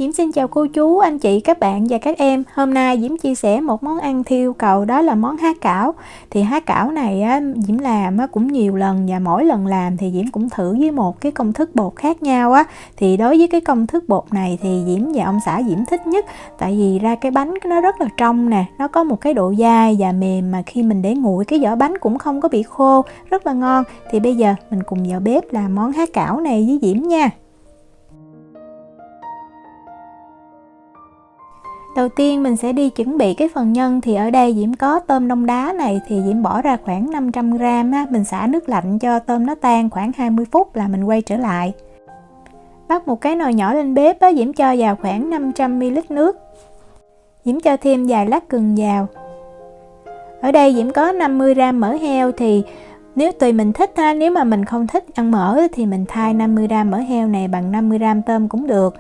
Diễm xin chào cô chú, anh chị, các bạn và các em. Hôm nay Diễm chia sẻ một món ăn theo yêu cầu, đó là món há cảo. Thì há cảo này Diễm làm cũng nhiều lần, và mỗi lần làm thì Diễm cũng thử với một cái công thức bột khác nhau á. Thì đối với cái công thức bột này thì Diễm và ông xã Diễm thích nhất, tại vì ra cái bánh nó rất là trong nè, nó có một cái độ dai và mềm, mà khi mình để nguội cái vỏ bánh cũng không có bị khô, rất là ngon. Thì bây giờ mình cùng vào bếp làm món há cảo này với Diễm nha. Đầu tiên mình sẽ đi chuẩn bị cái phần nhân. Thì ở đây Diễm có tôm đông đá này, thì Diễm bỏ ra khoảng 500g á. Mình xả nước lạnh cho tôm nó tan khoảng 20 phút là mình quay trở lại. Bắt một cái nồi nhỏ lên bếp á, Diễm cho vào khoảng 500ml nước. Diễm cho thêm vài lát gừng vào. Ở đây Diễm có 50g mỡ heo, thì nếu tùy mình thích ha, nếu mà mình không thích ăn mỡ thì mình thay 50g mỡ heo này bằng 50g tôm cũng được.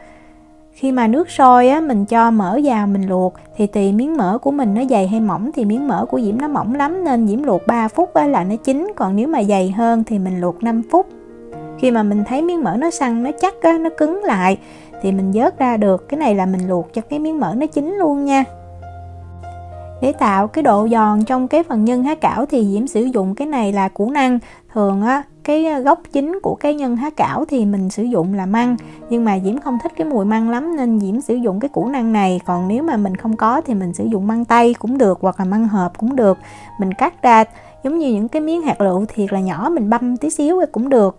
Khi mà nước sôi á, mình cho mỡ vào mình luộc, thì tùy miếng mỡ của mình nó dày hay mỏng. Thì miếng mỡ của Diễm nó mỏng lắm nên Diễm luộc 3 phút á, là nó chín. Còn nếu mà dày hơn thì mình luộc 5 phút. Khi mà mình thấy miếng mỡ nó săn, nó chắc á, nó cứng lại thì mình vớt ra được. Cái này là mình luộc cho cái miếng mỡ nó chín luôn nha. Để tạo cái độ giòn trong cái phần nhân há cảo thì Diễm sử dụng cái này là củ năng. Thường á, cái gốc chính của cái nhân há cảo thì mình sử dụng là măng, nhưng mà Diễm không thích cái mùi măng lắm nên Diễm sử dụng cái củ năng này. Còn nếu mà mình không có thì mình sử dụng măng tây cũng được, hoặc là măng hộp cũng được. Mình cắt ra giống như những cái miếng hạt lựu thiệt là nhỏ, mình băm tí xíu cũng được.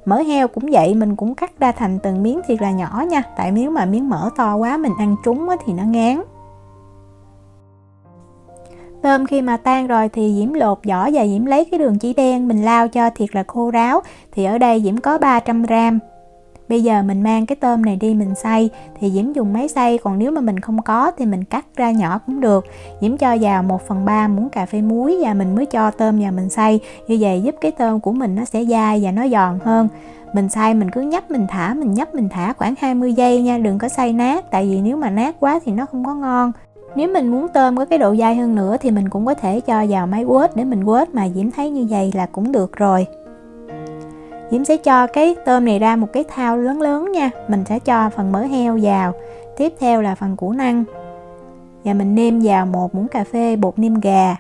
Mỡ heo cũng vậy, mình cũng cắt ra thành từng miếng thiệt là nhỏ nha, tại nếu mà miếng mỡ to quá mình ăn trúng thì nó ngán. Tôm khi mà tan rồi thì Diễm lột vỏ và Diễm lấy cái đường chỉ đen mình lau cho thiệt là khô ráo. Thì ở đây Diễm có 300g. Bây giờ mình mang cái tôm này đi mình xay, thì Diễm dùng máy xay. Còn nếu mà mình không có thì mình cắt ra nhỏ cũng được. Diễm cho vào 1/3 muỗng cà phê muối và mình mới cho tôm vào mình xay. Như vậy giúp cái tôm của mình nó sẽ dai và nó giòn hơn. Mình xay mình cứ nhấp mình thả, mình nhấp mình thả khoảng 20 giây nha, đừng có xay nát, tại vì nếu mà nát quá thì nó không có ngon. Nếu mình muốn tôm có cái độ dai hơn nữa thì mình cũng có thể cho vào máy quết để mình quết, mà Diễm thấy như vậy là cũng được rồi. Diễm sẽ cho cái tôm này ra một cái thau lớn lớn nha. Mình sẽ cho phần mỡ heo vào, tiếp theo là phần củ năng, và mình nêm vào 1 muỗng cà phê bột nêm gà,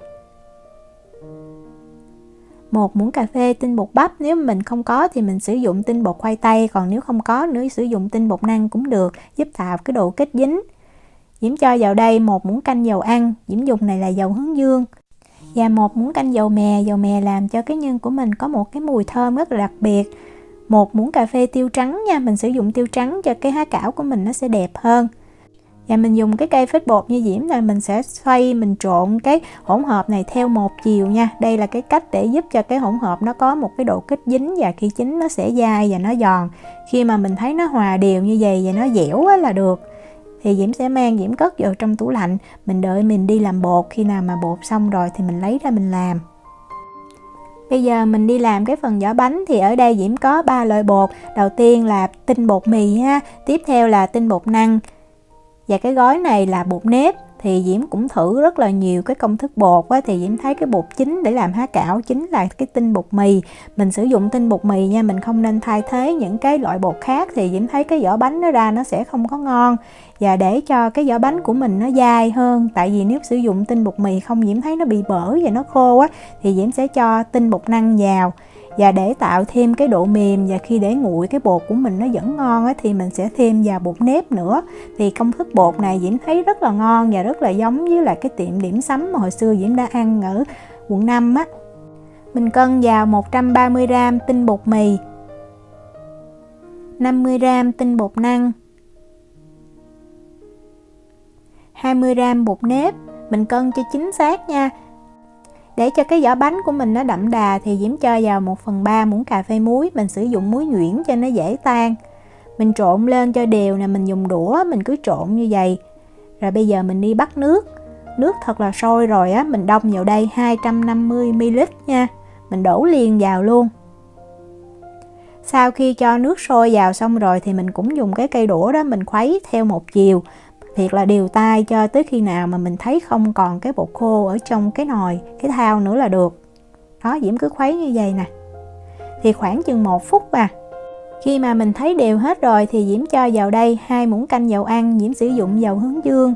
1 muỗng cà phê tinh bột bắp. Nếu mình không có thì mình sử dụng tinh bột khoai tây, còn nếu không có nữa sử dụng tinh bột năng cũng được, giúp tạo cái độ kết dính. Diễm cho vào đây 1 muỗng canh dầu ăn, Diễm dùng này là dầu hướng dương, và 1 muỗng canh dầu mè làm cho cái nhân của mình có một cái mùi thơm rất là đặc biệt. 1 muỗng cà phê tiêu trắng nha, mình sử dụng tiêu trắng cho cái há cảo của mình nó sẽ đẹp hơn. Và mình dùng cái cây phết bột như Diễm là mình sẽ xoay, mình trộn cái hỗn hợp này theo một chiều nha. Đây là cái cách để giúp cho cái hỗn hợp nó có một cái độ kết dính, và khi chín nó sẽ dai và nó giòn. Khi mà mình thấy nó hòa đều như vậy và nó dẻo là được, thì Diễm sẽ mang Diễm cất vào trong tủ lạnh. Mình đợi mình đi làm bột, khi nào mà bột xong rồi thì mình lấy ra mình làm. Bây giờ mình đi làm cái phần vỏ bánh. Thì ở đây Diễm có 3 loại bột. Đầu tiên là tinh bột mì ha, tiếp theo là tinh bột năng, và cái gói này là bột nếp. Thì Diễm cũng thử rất là nhiều cái công thức bột á, thì Diễm thấy cái bột chính để làm há cảo chính là cái tinh bột mì. Mình sử dụng tinh bột mì nha, mình không nên thay thế những cái loại bột khác, thì Diễm thấy cái vỏ bánh nó ra nó sẽ không có ngon. Và để cho cái vỏ bánh của mình nó dai hơn, tại vì nếu sử dụng tinh bột mì không, Diễm thấy nó bị bở và nó khô á, thì Diễm sẽ cho tinh bột năng vào. Và để tạo thêm cái độ mềm và khi để nguội cái bột của mình nó vẫn ngon á, thì mình sẽ thêm vào bột nếp nữa. Thì công thức bột này Diễm thấy rất là ngon và rất là giống với lại cái tiệm điểm sắm mà hồi xưa Diễm đã ăn ở quận 5 á. Mình cân vào 130g tinh bột mì, 50g tinh bột năng, 20g bột nếp. Mình cân cho chính xác nha. Để cho cái vỏ bánh của mình nó đậm đà thì Diễm cho vào 1/3 muỗng cà phê muối. Mình sử dụng muối nhuyễn cho nó dễ tan. Mình trộn lên cho đều nè, mình dùng đũa mình cứ trộn như vậy. Rồi bây giờ mình đi bắt nước. Nước thật là sôi rồi á, mình đong vào đây 250ml nha. Mình đổ liền vào luôn. Sau khi cho nước sôi vào xong rồi thì mình cũng dùng cái cây đũa đó mình khuấy theo một chiều. Thiệt là đều tay cho tới khi nào mà mình thấy không còn cái bột khô ở trong cái nồi, cái thau nữa là được. Đó, Diễm cứ khuấy như vậy nè. Thì khoảng chừng 1 phút Khi mà mình thấy đều hết rồi thì Diễm cho vào đây 2 muỗng canh dầu ăn, Diễm sử dụng dầu hướng dương.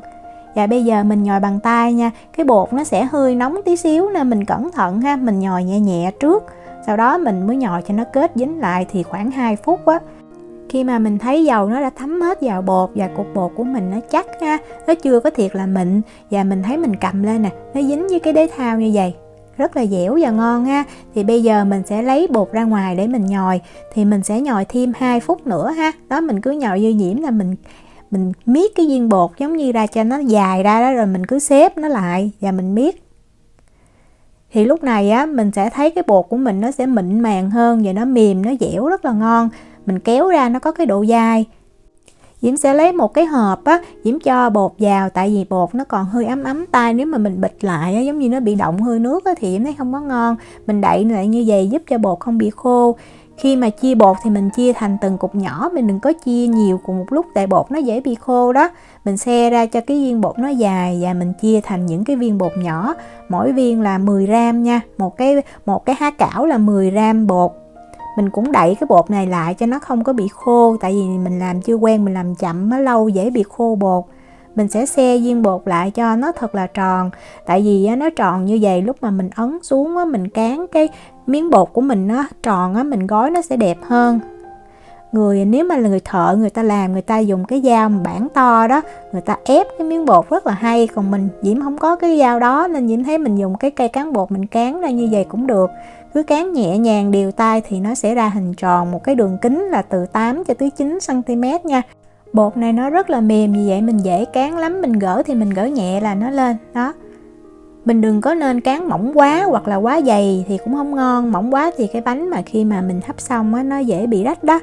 Và bây giờ mình nhồi bằng tay nha, cái bột nó sẽ hơi nóng tí xíu nên mình cẩn thận ha, mình nhồi nhẹ nhẹ trước. Sau đó mình mới nhồi cho nó kết dính lại thì khoảng 2 phút á. Khi mà mình thấy dầu nó đã thấm hết vào bột và cục bột của mình nó chắc ha, nó chưa có thiệt là mịn, và mình thấy mình cầm lên nè, nó dính với cái đế thau như vậy, rất là dẻo và ngon ha. Thì bây giờ mình sẽ lấy bột ra ngoài để mình nhồi, thì mình sẽ nhồi thêm 2 phút nữa ha. Đó, mình cứ nhồi như Diễm là mình miết cái viên bột giống như ra cho nó dài ra đó, rồi mình cứ xếp nó lại và mình miết. Thì lúc này á, mình sẽ thấy cái bột của mình nó sẽ mịn màng hơn và nó mềm, nó dẻo rất là ngon. Mình kéo ra nó có cái độ dai. Diễm sẽ lấy một cái hộp á, Diễm cho bột vào, tại vì bột nó còn hơi ấm ấm tay, nếu mà mình bịt lại á, giống như nó bị động hơi nước á, thì Diễm thấy không có ngon. Mình đậy lại như vậy giúp cho bột không bị khô. Khi mà chia bột thì mình chia thành từng cục nhỏ, mình đừng có chia nhiều cùng một lúc tại bột nó dễ bị khô đó. Mình xe ra cho cái viên bột nó dài và mình chia thành những cái viên bột nhỏ, mỗi viên là 10 gram nha, một cái há cảo là 10 gram bột. Mình cũng đậy cái bột này lại cho nó không có bị khô, tại vì mình làm chưa quen, mình làm chậm nó lâu dễ bị khô bột. Mình sẽ xe viên bột lại cho nó thật là tròn, tại vì nó tròn như vậy lúc mà mình ấn xuống mình cán cái miếng bột của mình nó tròn, mình gói nó sẽ đẹp hơn. Nếu mà là người thợ, người ta làm, người ta dùng cái dao bản to đó, người ta ép cái miếng bột rất là hay. Còn Diễm không có cái dao đó nên Diễm thấy mình dùng cái cây cán bột mình cán ra như vậy cũng được. Cứ cán nhẹ nhàng đều tay thì nó sẽ ra hình tròn, một cái đường kính là từ 8 cho tới 9 cm nha. Bột này nó rất là mềm, vì vậy mình dễ cán lắm, mình gỡ thì mình gỡ nhẹ là nó lên đó. Mình đừng có nên cán mỏng quá hoặc là quá dày thì cũng không ngon. Mỏng quá thì cái bánh mà khi mà mình hấp xong nó dễ bị rách đó.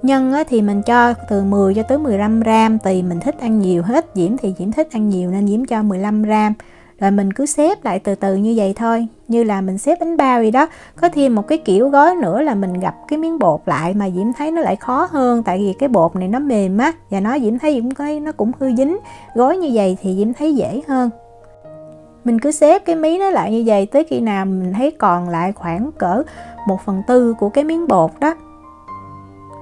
Nhân thì mình cho từ 10 cho tới 15 gram, tùy mình thích ăn nhiều hết. Diễm thì Diễm thích ăn nhiều nên Diễm cho 15 gram. Rồi mình cứ xếp lại từ từ như vậy thôi, như là mình xếp bánh bao vậy đó. Có thêm một cái kiểu gói nữa là mình gập cái miếng bột lại, mà Diễm thấy nó lại khó hơn, tại vì cái bột này nó mềm á, và Diễm thấy nó cũng hơi dính. Gói như vậy thì Diễm thấy dễ hơn. Mình cứ xếp cái mí nó lại như vậy tới khi nào mình thấy còn lại khoảng cỡ 1/4 của cái miếng bột đó.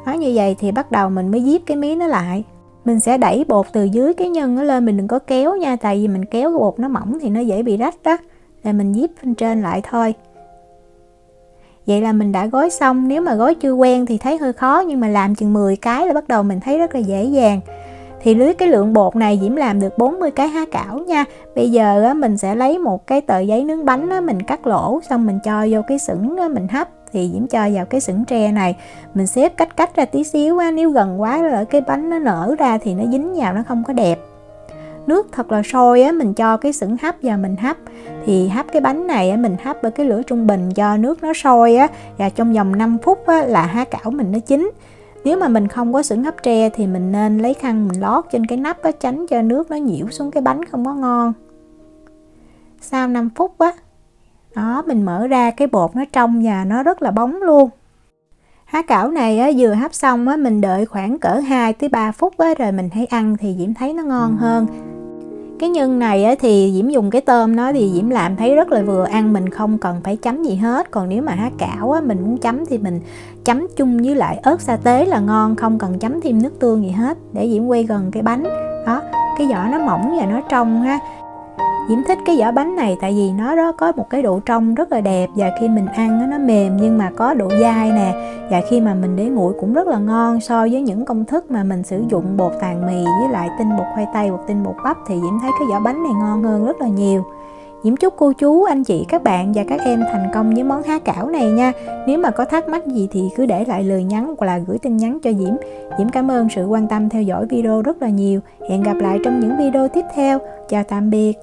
Nó như vậy thì bắt đầu mình mới díp cái mí nó lại. Mình sẽ đẩy bột từ dưới cái nhân nó lên, mình đừng có kéo nha, tại vì mình kéo cái bột nó mỏng thì nó dễ bị rách đó. Rồi mình díp bên trên lại thôi. Vậy là mình đã gói xong. Nếu mà gói chưa quen thì thấy hơi khó, nhưng mà làm chừng 10 cái là bắt đầu mình thấy rất là dễ dàng. Thì với cái lượng bột này Diễm làm được 40 cái há cảo nha. Bây giờ mình sẽ lấy một cái tờ giấy nướng bánh, mình cắt lỗ xong mình cho vô cái sửng mình hấp. Thì Diễm cho vào cái sửng tre này, mình xếp cách ra tí xíu á, nếu gần quá là cái bánh nó nở ra thì nó dính vào nó không có đẹp. Nước thật là sôi á, mình cho cái sửng hấp vào mình hấp. Thì hấp cái bánh này mình hấp ở cái lửa trung bình cho nước nó sôi á, và trong vòng 5 phút là há cảo mình nó chín. Nếu mà mình không có sửng hấp tre thì mình nên lấy khăn mình lót trên cái nắp á, tránh cho nước nó nhiễu xuống cái bánh không có ngon. Sau 5 phút đó, mình mở ra cái bột nó trong và nó rất là bóng luôn. Há cảo này vừa hấp xong mình đợi khoảng cỡ 2 tới 3 phút rồi mình hãy ăn thì Diễm thấy nó ngon hơn. Cái nhân này thì Diễm dùng cái tôm nó thì Diễm làm thấy rất là vừa ăn, mình không cần phải chấm gì hết. Còn nếu mà há cảo mình muốn chấm thì mình chấm chung với lại ớt sa tế là ngon, không cần chấm thêm nước tương gì hết. Để Diễm quay gần cái bánh đó, cái vỏ nó mỏng và nó trong ha. Diễm thích cái vỏ bánh này tại vì nó đó có một cái độ trong rất là đẹp, và khi mình ăn nó mềm nhưng mà có độ dai nè, và khi mà mình để nguội cũng rất là ngon. So với những công thức mà mình sử dụng bột tàn mì với lại tinh bột khoai tây hoặc tinh bột bắp thì Diễm thấy cái vỏ bánh này ngon hơn rất là nhiều. Diễm chúc cô chú, anh chị, các bạn và các em thành công với món há cảo này nha. Nếu mà có thắc mắc gì thì cứ để lại lời nhắn hoặc là gửi tin nhắn cho Diễm. Diễm cảm ơn sự quan tâm theo dõi video rất là nhiều. Hẹn gặp lại trong những video tiếp theo. Chào tạm biệt.